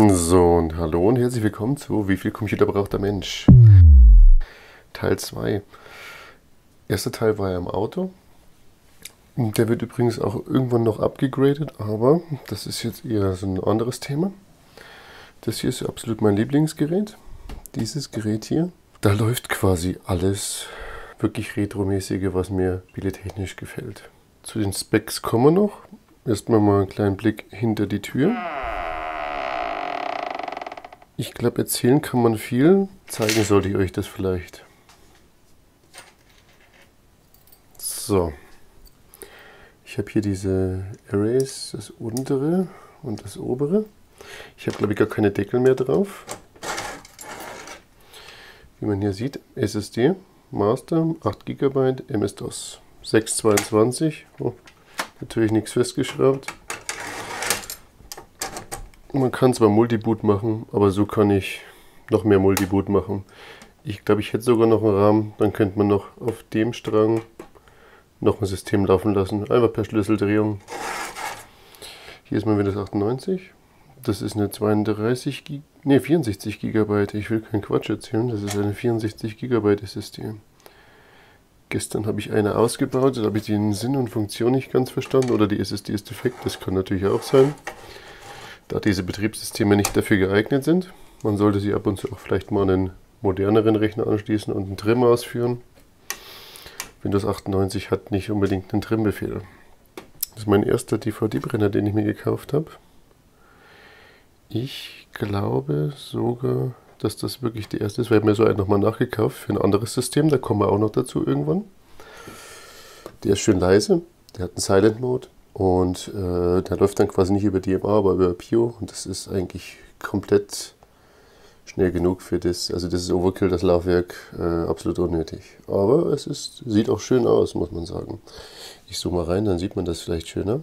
So, und hallo und herzlich willkommen zu Wie viel Computer braucht der Mensch? Teil 2. Erster Teil war ja im Auto. Der wird übrigens auch irgendwann noch abgegradet, aber das ist jetzt eher so ein anderes Thema. Das hier ist absolut mein Lieblingsgerät. Dieses Gerät hier. Da läuft quasi alles wirklich Retromäßige, was mir spieletechnisch gefällt. Zu den Specs kommen wir noch. Erstmal mal einen kleinen Blick hinter die Tür. Ich glaube, erzählen kann man viel. Zeigen sollte ich euch das vielleicht. So. Ich habe hier diese Arrays, das untere und das obere. Ich habe, glaube ich, gar keine Deckel mehr drauf. Wie man hier sieht, SSD, Master, 8 GB, MS-DOS, 622. Oh, natürlich nichts festgeschraubt. Man kann zwar Multiboot machen, aber so kann ich noch mehr Multiboot machen. Ich glaube, ich hätte sogar noch einen Rahmen, dann könnte man noch auf dem Strang noch ein System laufen lassen, einfach per Schlüsseldrehung. Hier ist mein Windows 98. Das ist eine 64 GB. Ich will keinen Quatsch erzählen, das ist eine 64 GB SSD. Gestern habe ich eine ausgebaut, da habe ich den Sinn und Funktion nicht ganz verstanden, oder die SSD ist defekt, das kann natürlich auch sein. Da diese Betriebssysteme nicht dafür geeignet sind. Man sollte sie ab und zu auch vielleicht mal an einen moderneren Rechner anschließen und einen Trim ausführen. Windows 98 hat nicht unbedingt einen Trim-Befehl. Das ist mein erster DVD-Brenner, den ich mir gekauft habe. Ich glaube sogar, dass das wirklich der erste ist, weil ich mir so einen nochmal nachgekauft für ein anderes System. Da kommen wir auch noch dazu irgendwann. Der ist schön leise, der hat einen Silent Mode. Und der läuft dann quasi nicht über DMA, aber über Pio. Und das ist eigentlich komplett schnell genug für das. Also das ist Overkill, das Laufwerk, absolut unnötig. Aber es sieht auch schön aus, muss man sagen. Ich zoome mal rein, dann sieht man das vielleicht schöner.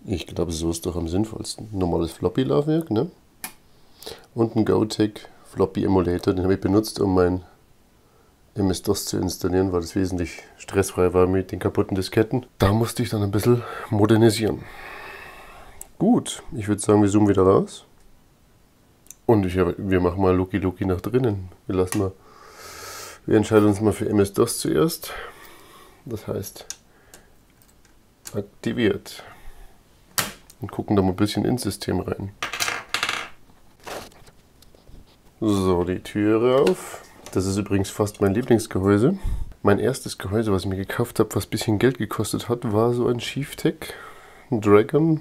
Ich glaube, so ist doch am sinnvollsten. Normales Floppy-Laufwerk, ne? Und ein Gotek Floppy Emulator, den habe ich benutzt, um mein MS-DOS zu installieren, weil das wesentlich stressfrei war mit den kaputten Disketten. Da musste ich dann ein bisschen modernisieren. Gut, ich würde sagen, wir zoomen wieder raus. Und wir machen mal Lucky nach drinnen. Wir entscheiden uns mal für MS-DOS zuerst. Das heißt, aktiviert. Und gucken da mal ein bisschen ins System rein. So, die Türe auf. Das ist übrigens fast mein Lieblingsgehäuse. Mein erstes Gehäuse, was ich mir gekauft habe, was ein bisschen Geld gekostet hat, war so ein Chieftech. Dragon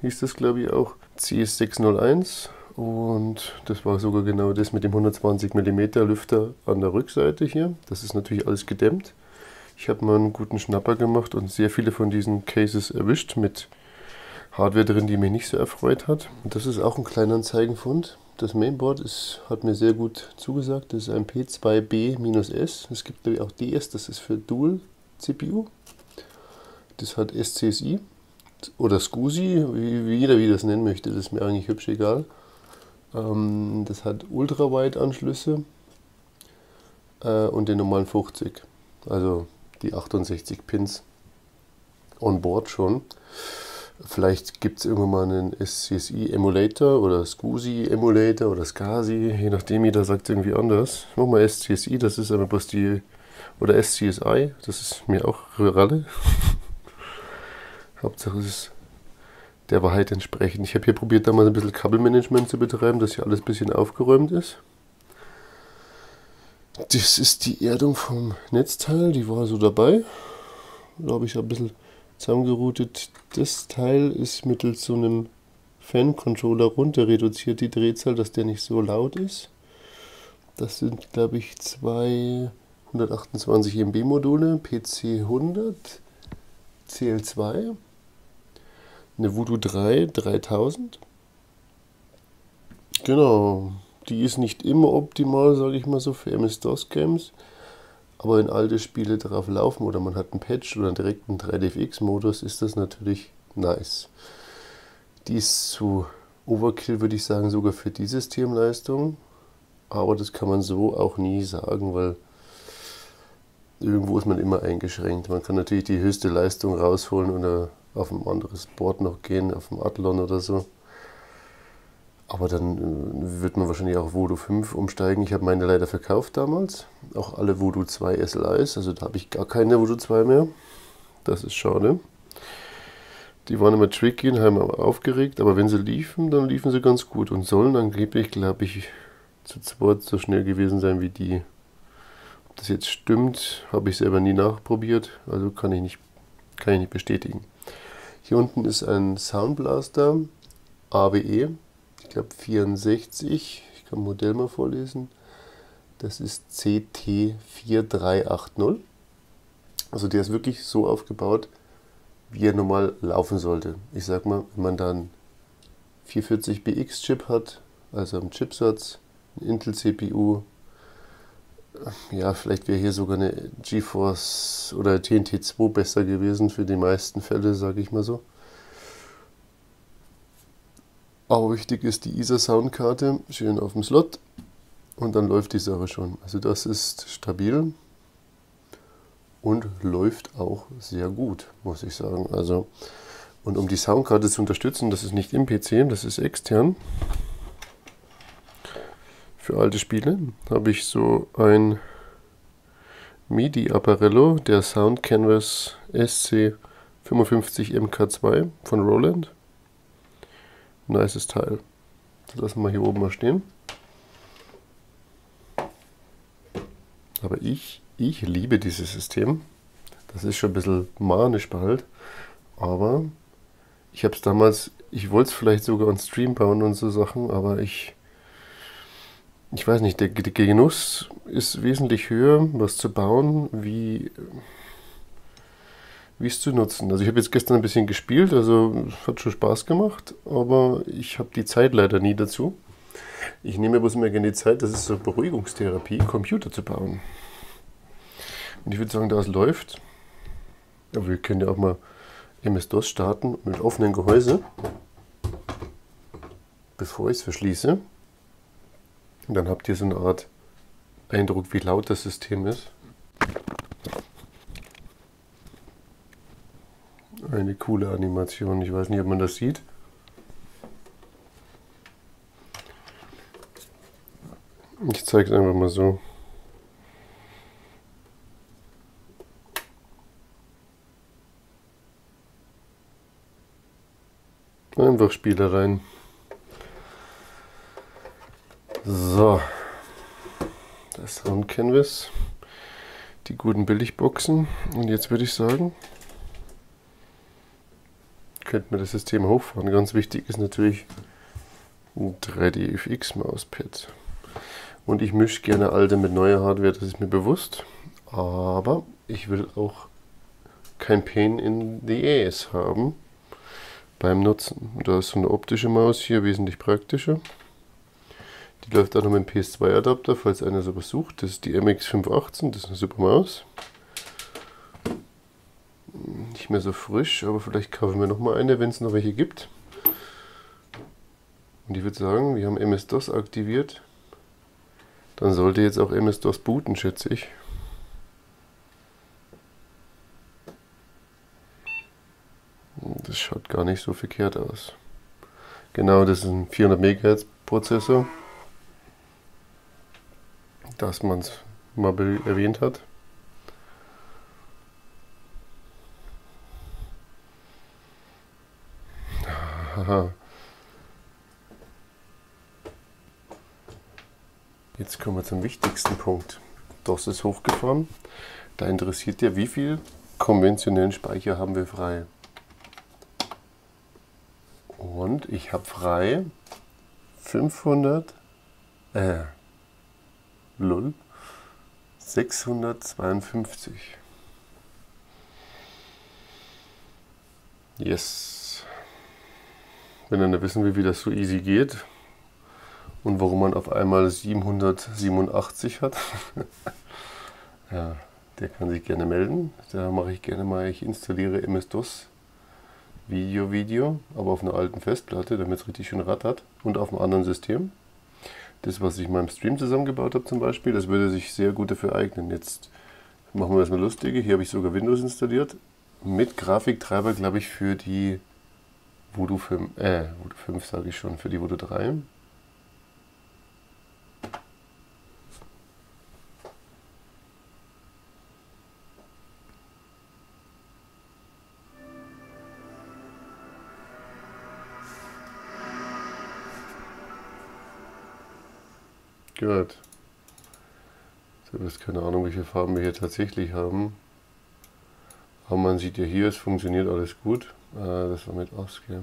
hieß das, glaube ich, auch. CS601. Und das war sogar genau das mit dem 120 mm Lüfter an der Rückseite hier. Das ist natürlich alles gedämmt. Ich habe mal einen guten Schnapper gemacht und sehr viele von diesen Cases erwischt mit Hardware drin, die mich nicht so erfreut hat. Und das ist auch ein Kleinanzeigenfund. Das Mainboard hat mir sehr gut zugesagt. Das ist ein P2B-S. Es gibt glaube ich auch DS, das ist für Dual CPU. Das hat SCSI oder SCSI, wie jeder wie das nennen möchte, das ist mir eigentlich hübsch egal. Das hat Ultrawide-Anschlüsse und den normalen 50, also die 68 Pins on board schon. Vielleicht gibt es irgendwann mal einen SCSI-Emulator oder SCSI-Emulator oder SCSI, je nachdem, jeder sagt irgendwie anders. Ich mach mal SCSI, das ist aber bloß oder SCSI, das ist mir auch Ralle. Hauptsache es ist der Wahrheit entsprechend. Ich habe hier probiert, da mal ein bisschen Kabelmanagement zu betreiben, dass hier alles ein bisschen aufgeräumt ist. Das ist die Erdung vom Netzteil, die war so dabei. Da habe ich ein bisschen zusammengeroutet. Das Teil ist mittels so einem Fan-Controller runter reduziert, die Drehzahl, dass der nicht so laut ist. Das sind, glaube ich, zwei 128 MB Module, PC 100, CL2, eine Voodoo 3 3000. Genau, die ist nicht immer optimal, sage ich mal so, für MS-DOS-Games. Aber wenn alte Spiele drauf laufen oder man hat einen Patch oder direkt einen 3DFX-Modus, ist das natürlich nice. Die ist zu Overkill, würde ich sagen, sogar für die Systemleistung. Aber das kann man so auch nie sagen, weil irgendwo ist man immer eingeschränkt. Man kann natürlich die höchste Leistung rausholen oder auf ein anderes Board noch gehen, auf dem Athlon oder so. Aber dann wird man wahrscheinlich auch Voodoo 5 umsteigen. Ich habe meine leider verkauft damals. Auch alle Voodoo 2 SLIs. Also da habe ich gar keine Voodoo 2 mehr. Das ist schade. Die waren immer tricky und haben immer aufgeregt. Aber wenn sie liefen, dann liefen sie ganz gut. Und sollen angeblich, glaube ich, zu zweit so schnell gewesen sein wie die. Ob das jetzt stimmt, habe ich selber nie nachprobiert. Also kann ich nicht bestätigen. Hier unten ist ein Sound Blaster ABE. Ich glaube 64, ich kann Modell mal vorlesen. Das ist CT4380. Also der ist wirklich so aufgebaut, wie er normal laufen sollte. Ich sag mal, wenn man dann 440BX Chip hat, also am Chipsatz, eine Intel CPU, ja, vielleicht wäre hier sogar eine GeForce oder TNT2 besser gewesen für die meisten Fälle, sage ich mal so. Aber wichtig ist die ISA-Soundkarte, schön auf dem Slot und dann läuft die Sache schon. Also das ist stabil und läuft auch sehr gut, muss ich sagen. Also, und um die Soundkarte zu unterstützen, das ist nicht im PC, das ist extern. Für alte Spiele habe ich so ein MIDI-Apparello, der Sound Canvas SC55MK2 von Roland. Nices Teil. Das lassen wir hier oben mal stehen. Aber ich liebe dieses System. Das ist schon ein bisschen manisch bald. Aber ich habe es damals, ich wollte es vielleicht sogar on Stream bauen und so Sachen, aber ich weiß nicht, der Genuss ist wesentlich höher, was zu bauen, wie es zu nutzen. Also ich habe jetzt gestern ein bisschen gespielt, also es hat schon Spaß gemacht, aber ich habe die Zeit leider nie dazu. Ich nehme bloß immer gerne die Zeit, das ist so Beruhigungstherapie, Computer zu bauen. Und ich würde sagen, da es läuft, aber wir können ja auch mal MS-DOS starten mit offenem Gehäuse, bevor ich es verschließe. Und dann habt ihr so eine Art Eindruck, wie laut das System ist. Eine coole Animation. Ich weiß nicht, ob man das sieht. Ich zeige es einfach mal so. Einfach Spielereien. So. Das Sound Canvas. Die guten Billigboxen. Und jetzt würde ich sagen, könnte man das System hochfahren. Ganz wichtig ist natürlich ein 3D-FX Mauspad. Und ich mische gerne alte mit neuer Hardware, das ist mir bewusst. Aber ich will auch kein Pain in the Ass haben beim Nutzen. Da ist so eine optische Maus hier wesentlich praktischer. Die läuft auch noch mit dem PS2-Adapter, falls einer sowas sucht. Das ist die MX518, das ist eine super Maus. Nicht mehr so frisch, aber vielleicht kaufen wir noch mal eine, wenn es noch welche gibt. Und ich würde sagen, wir haben MS-DOS aktiviert. Dann sollte jetzt auch MS-DOS booten, schätze ich. Das schaut gar nicht so verkehrt aus. Genau, das ist ein 400 MHz Prozessor, dass man es mal erwähnt hat. Haha. Jetzt kommen wir zum wichtigsten Punkt. DOS ist hochgefahren. Da interessiert ja, wie viel konventionellen Speicher haben wir frei. Und ich habe frei 652. Yes. Wenn ihr wissen will, wie das so easy geht und warum man auf einmal 787 hat, ja, der kann sich gerne melden. Da mache ich gerne mal, ich installiere MS-DOS Video, aber auf einer alten Festplatte, damit es richtig schön rattert und auf einem anderen System. Das, was ich in meinem Stream zusammengebaut habe zum Beispiel, das würde sich sehr gut dafür eignen. Jetzt machen wir das mal lustige. Hier habe ich sogar Windows installiert mit Grafiktreiber, glaube ich, für die Voodoo 5 sage ich schon, für die Voodoo 3. Gut. Ich habe jetzt keine Ahnung, welche Farben wir hier tatsächlich haben. Aber man sieht ja hier, es funktioniert alles gut. Das war mit ausgehen.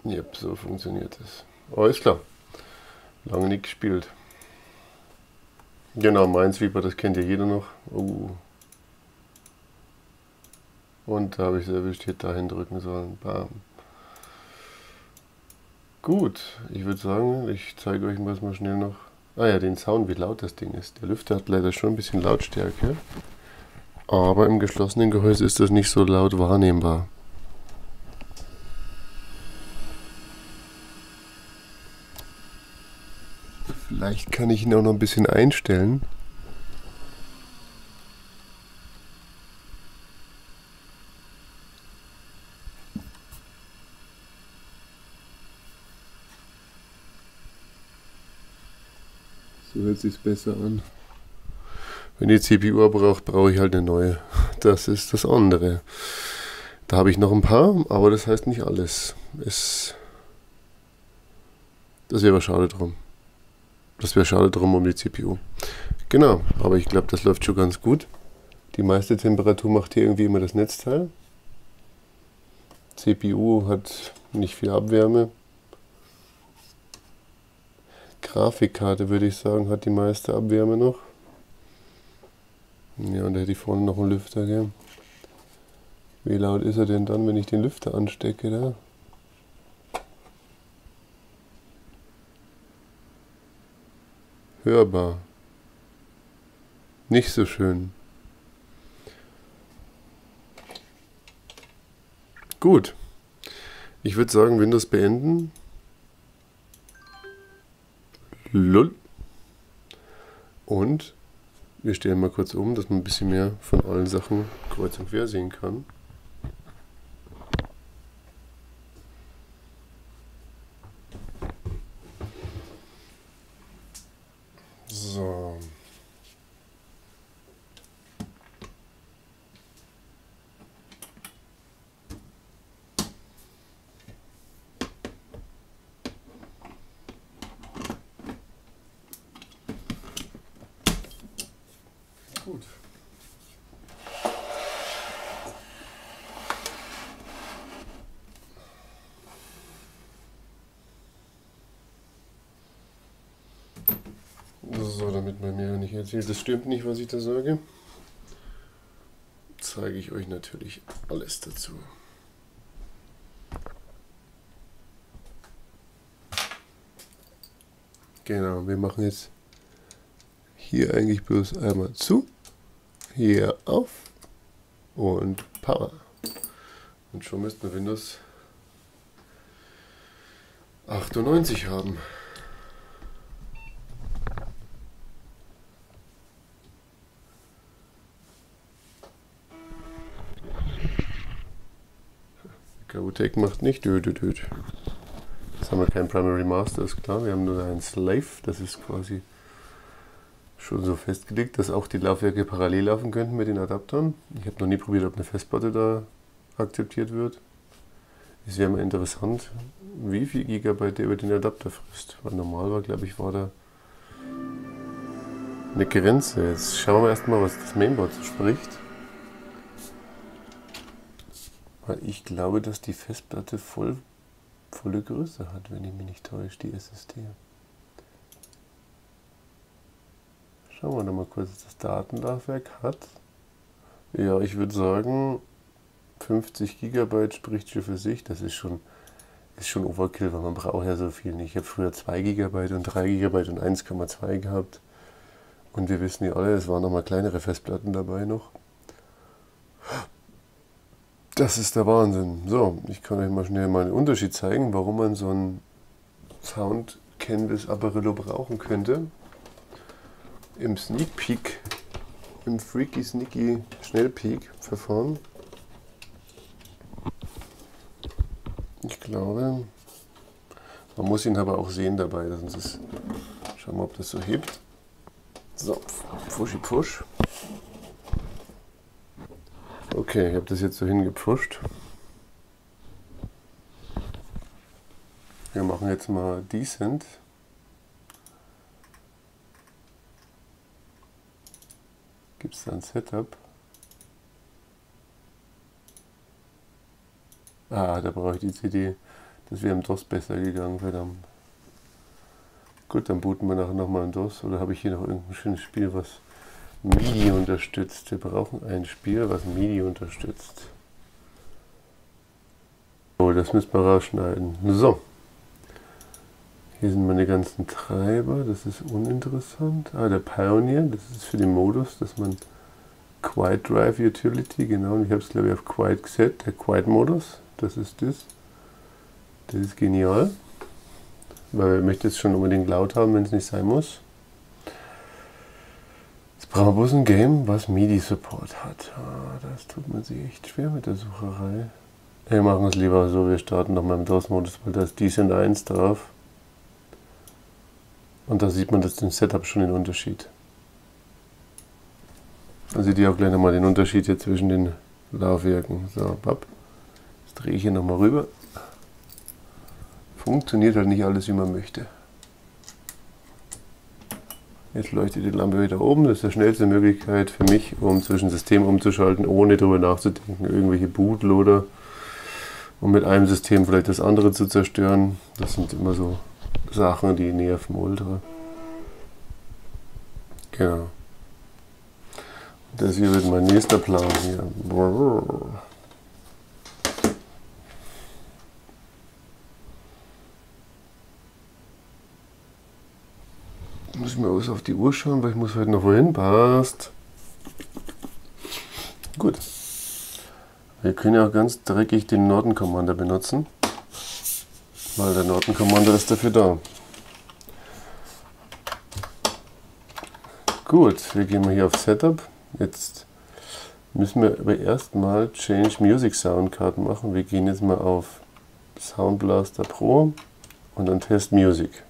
Yep, so funktioniert es. Alles klar. Lange nicht gespielt. Genau, Minesweeper, das kennt ja jeder noch. Und da habe ich es erwischt, hätte dahin drücken sollen. Bam. Gut, ich würde sagen, ich zeige euch mal schnell noch. Ah ja, den Sound, wie laut das Ding ist. Der Lüfter hat leider schon ein bisschen Lautstärke. Aber im geschlossenen Gehäuse ist das nicht so laut wahrnehmbar. Vielleicht kann ich ihn auch noch ein bisschen einstellen. So hört sich's besser an. Wenn die CPU braucht, brauche ich halt eine neue. Das ist das andere. Da habe ich noch ein paar, aber das heißt nicht alles. Das wäre schade drum. Das wäre schade drum um die CPU. Genau, aber ich glaube, das läuft schon ganz gut. Die meiste Temperatur macht hier irgendwie immer das Netzteil. CPU hat nicht viel Abwärme. Grafikkarte, würde ich sagen, hat die meiste Abwärme noch. Ja, und da hätte ich vorne noch einen Lüfter, gell? Wie laut ist er denn dann, wenn ich den Lüfter anstecke, da? Hörbar. Nicht so schön. Gut. Ich würde sagen, Windows beenden. Lull. Und wir stellen mal kurz um, dass man ein bisschen mehr von allen Sachen kreuz und quer sehen kann. So. Gut. So, damit man mir nicht erzählt, das stimmt nicht, was ich da sage, zeige ich euch natürlich alles dazu. Genau, wir machen jetzt hier eigentlich bloß einmal zu, hier auf und Power. Und schon müssten wir Windows 98 haben. Kabutec macht nicht död. Jetzt haben wir kein Primary Master, ist klar. Wir haben nur einen Slave, das ist quasi schon so festgelegt, dass auch die Laufwerke parallel laufen könnten mit den Adaptern. Ich habe noch nie probiert, ob eine Festplatte da akzeptiert wird. Es wäre mal interessant, wie viel Gigabyte der über den Adapter frisst. Weil normal war, glaube ich, war da eine Grenze. Jetzt schauen wir erstmal, was das Mainboard so spricht. Weil ich glaube, dass die Festplatte volle Größe hat, wenn ich mich nicht täusche, die SSD. Schauen wir noch mal kurz, was das Datenlaufwerk hat. Ja, ich würde sagen, 50 GB spricht schon für sich. Das ist schon Overkill, weil man braucht ja so viel nicht. Ich habe früher 2 GB und 3 GB und 1,2 gehabt. Und wir wissen ja alle, es waren noch mal kleinere Festplatten dabei noch. Das ist der Wahnsinn. So, ich kann euch mal schnell mal einen Unterschied zeigen, warum man so ein Sound Canvas Apparillo brauchen könnte. Im Sneak Peek, im Freaky Sneaky Schnellpeek Verfahren. Ich glaube, man muss ihn aber auch sehen dabei, sonst ist, schauen wir, ob das so hebt. So, Pfuschi Pfusch. Okay, ich habe das jetzt so hingepfuscht. Wir machen jetzt mal Descent. Gibt es da ein Setup? Ah, da brauche ich die CD. Das wäre im DOS besser gegangen, verdammt. Gut, dann booten wir nachher nochmal ein DOS. Oder habe ich hier noch irgendein schönes Spiel, was MIDI unterstützt? Wir brauchen ein Spiel, was MIDI unterstützt. Oh, das müssen wir rausschneiden. So. Hier sind meine ganzen Treiber. Das ist uninteressant. Ah, der Pioneer. Das ist für den Modus, dass man Quiet Drive Utility, genau. Und ich habe es, glaube ich, auf Quiet gesetzt. Der Quiet Modus. Das ist das. Das ist genial. Weil ich möchte es schon unbedingt laut haben, wenn es nicht sein muss. Jetzt brauchen wir bloß ein Game, was MIDI-Support hat. Ah, das tut man sich echt schwer mit der Sucherei. Wir machen es lieber so, wir starten nochmal im DOS-Modus, weil da ist Descent 1 drauf. Und da sieht man das im Setup schon den Unterschied. Dann seht ihr auch gleich nochmal den Unterschied hier zwischen den Laufwerken. So, papp. Jetzt drehe ich hier nochmal rüber. Funktioniert halt nicht alles, wie man möchte. Jetzt leuchtet die Lampe wieder oben. Das ist die schnellste Möglichkeit für mich, um zwischen Systemen umzuschalten, ohne darüber nachzudenken, irgendwelche Bootloader, um mit einem System vielleicht das andere zu zerstören. Das sind immer so Sachen, die nerven ultra. Genau. Das hier wird mein nächster Plan hier. Muss ich mal was auf die Uhr schauen, weil ich muss heute noch wohin. Passt. Gut. Wir können ja auch ganz dreckig den Norton Commander benutzen, weil der Norton Commander ist dafür da. Gut, wir gehen mal hier auf Setup. Jetzt müssen wir aber erstmal Change Music Sound Card machen. Wir gehen jetzt mal auf Sound Blaster Pro und dann Test Music.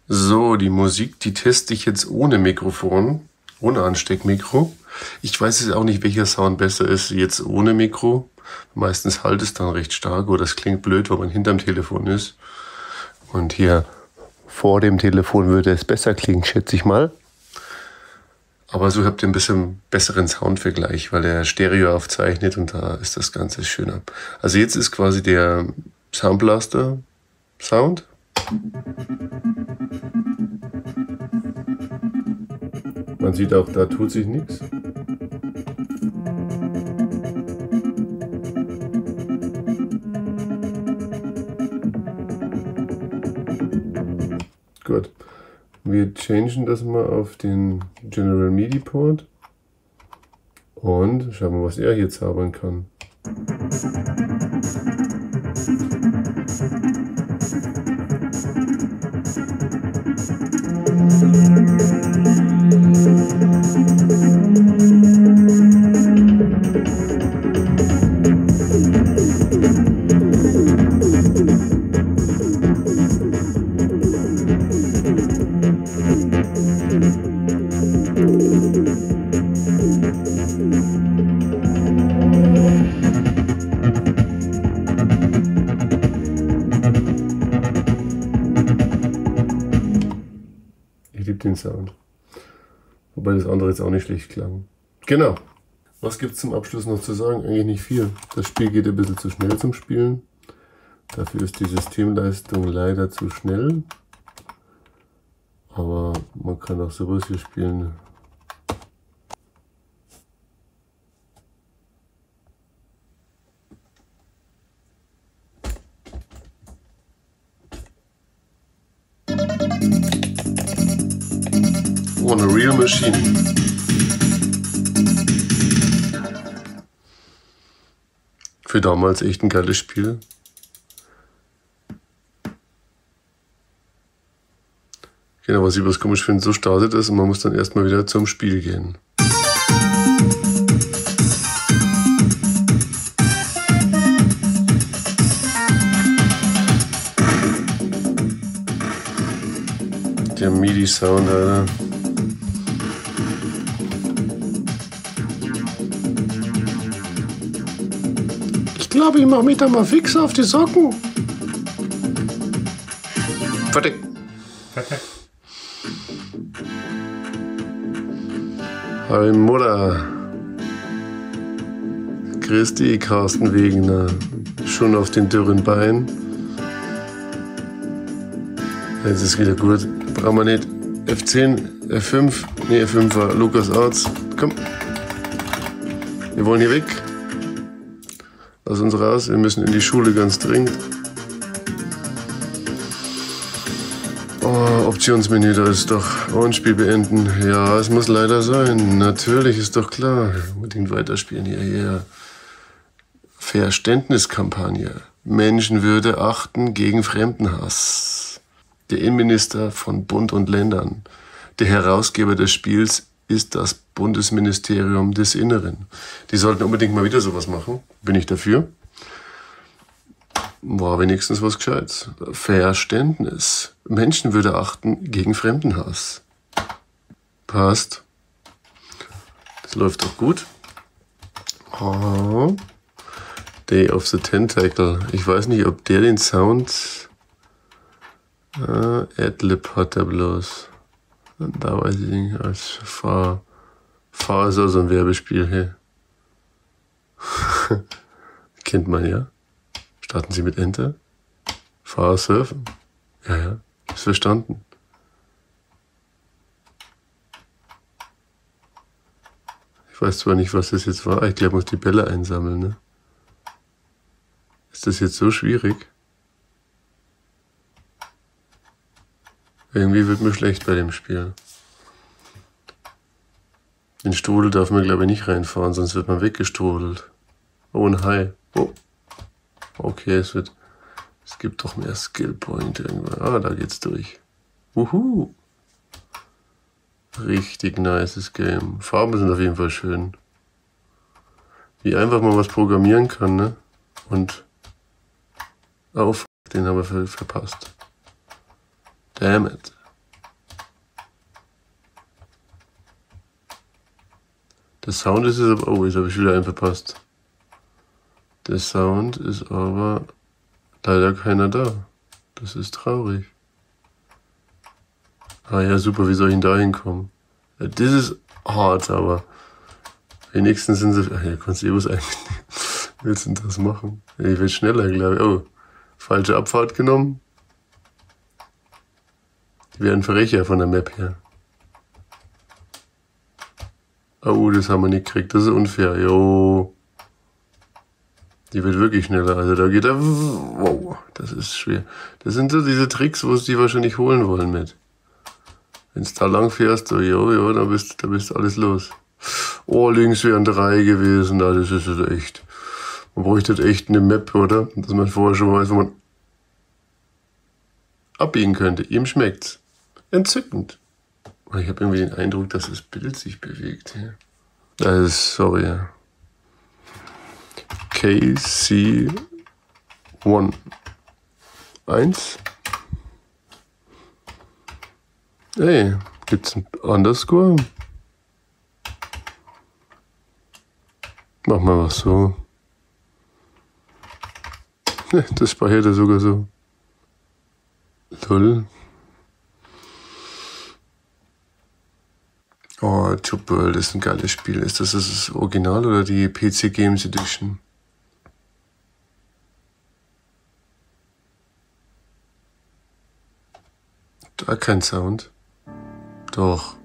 So, die Musik, die teste ich jetzt ohne Mikrofon, ohne Ansteckmikro. Ich weiß jetzt auch nicht, welcher Sound besser ist jetzt ohne Mikro. Meistens halt es dann recht stark oder es klingt blöd, wenn man hinterm Telefon ist. Und hier vor dem Telefon würde es besser klingen, schätze ich mal. Aber so habt ihr ein bisschen besseren Soundvergleich, weil er Stereo aufzeichnet und da ist das Ganze schöner. Also jetzt ist quasi der Sound Blaster Sound. Man sieht auch, da tut sich nichts. Gut. Wir changen das mal auf den General MIDI Port und schauen wir, was er hier zaubern kann. Den Sound. Wobei das andere jetzt auch nicht schlecht klang. Genau. Was gibt es zum Abschluss noch zu sagen? Eigentlich nicht viel. Das Spiel geht ein bisschen zu schnell zum Spielen. Dafür ist die Systemleistung leider zu schnell. Aber man kann auch sowas hier spielen. On a real machine. Für damals echt ein geiles Spiel. Genau, was ich was komisch finde, so startet es und man muss dann erstmal wieder zum Spiel gehen. Der MIDI-Sound, Alter. Ich glaube, ich mache mich da mal fix auf die Socken. Fertig. Hi Mutter. Grüß dich, Carsten Wegener. Schon auf den dürren Beinen. Jetzt ist wieder gut. Brauchen wir nicht. F10, F5. Ne, F5 war Lukas Arzt. Komm. Wir wollen hier weg. Lass uns raus. Wir müssen in die Schule ganz dringend. Oh, Optionsmenü, da ist doch Rollenspiel beenden. Ja, es muss leider sein. Natürlich, ist doch klar. Unbedingt weiterspielen hier. Yeah. Verständniskampagne. Menschenwürde achten gegen Fremdenhass. Der Innenminister von Bund und Ländern. Der Herausgeber des Spiels ist das Bundesministerium des Inneren. Die sollten unbedingt mal wieder sowas machen. Bin ich dafür. War wenigstens was Gescheites. Verständnis. Menschenwürde achten gegen Fremdenhass. Passt. Das läuft doch gut. Oh. Day of the Tentacle. Ich weiß nicht, ob der den Sound Adlib hat er bloß. Da weiß ich nicht. Als Fahr ist also ein Werbespiel hier. Kennt man ja. Starten Sie mit Enter. Fahr surfen. Ja, ist verstanden. Ich weiß zwar nicht, was das jetzt war. Ich glaube, ich muss die Bälle einsammeln, ne? Ist das jetzt so schwierig? Irgendwie wird mir schlecht bei dem Spiel. Den Strudel darf man, glaube ich, nicht reinfahren, sonst wird man weggestrudelt. Oh, ein Hai. Oh. Okay, es gibt doch mehr Skillpoint irgendwann. Ah, da geht's durch. Wuhu. Richtig nices Game. Farben sind auf jeden Fall schön. Wie einfach man was programmieren kann, ne? Und auf, den haben wir verpasst. Damn it. Der Sound ist es aber... Oh, jetzt habe ich wieder einen verpasst. Der Sound ist aber leider keiner da. Das ist traurig. Ah ja, super, wie soll ich denn da hinkommen? Ja, das ist hart, aber wenigstens sind sie... Ach ja, kannst du eh was eigentlich... Willst du denn das machen? Ich will schneller, glaube ich. Oh, falsche Abfahrt genommen. Die werden Verrächer von der Map her. Oh, das haben wir nicht gekriegt. Das ist unfair. Jo. Die wird wirklich schneller. Also da geht er... Wow, das ist schwer. Das sind so diese Tricks, wo es die wahrscheinlich holen wollen mit. Wenn du da lang fährst, so, jo, dann bist alles los. Oh, links wären 3 gewesen. Na, das ist echt... Man bräuchte echt eine Map, oder? Dass man vorher schon weiß, wo man abbiegen könnte. Ihm schmeckt's. Entzückend. Ich habe irgendwie den Eindruck, dass das Bild sich bewegt hier. Das ist, sorry. Ja. KC1. 1. Hey, gibt's ein Underscore? Mach mal was so. Das speichert er sogar so. Lol. Oh, Tube World ist ein geiles Spiel. Ist das Original oder die PC Games Edition? Da kein Sound. Doch.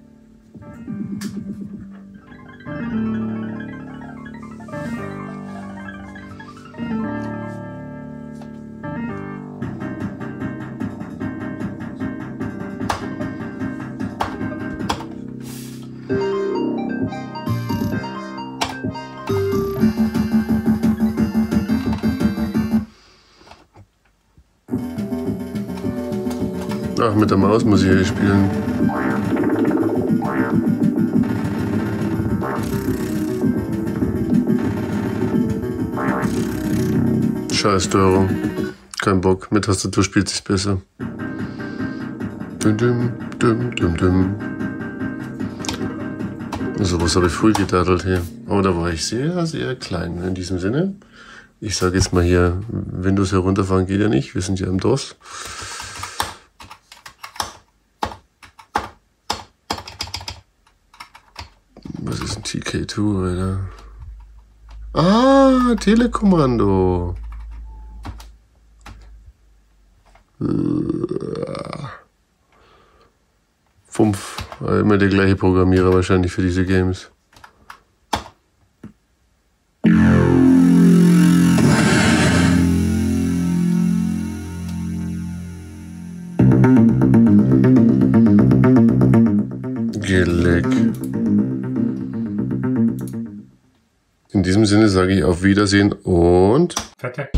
Ach, mit der Maus muss ich hier spielen. Scheiß Steuerung. Kein Bock. Mit Tastatur spielt sich's besser. Düm, düm, düm, düm, düm. So was habe ich früh gedaddelt hier. Aber da war ich sehr, sehr klein. In diesem Sinne, ich sage jetzt mal hier, Windows herunterfahren geht ja nicht. Wir sind ja im DOS. Was ist ein TK2, Alter? Ah, Telekommando. Fumpf. Immer der gleiche Programmierer wahrscheinlich für diese Games. Geleck. In diesem Sinne sage ich auf Wiedersehen und... Perfekt.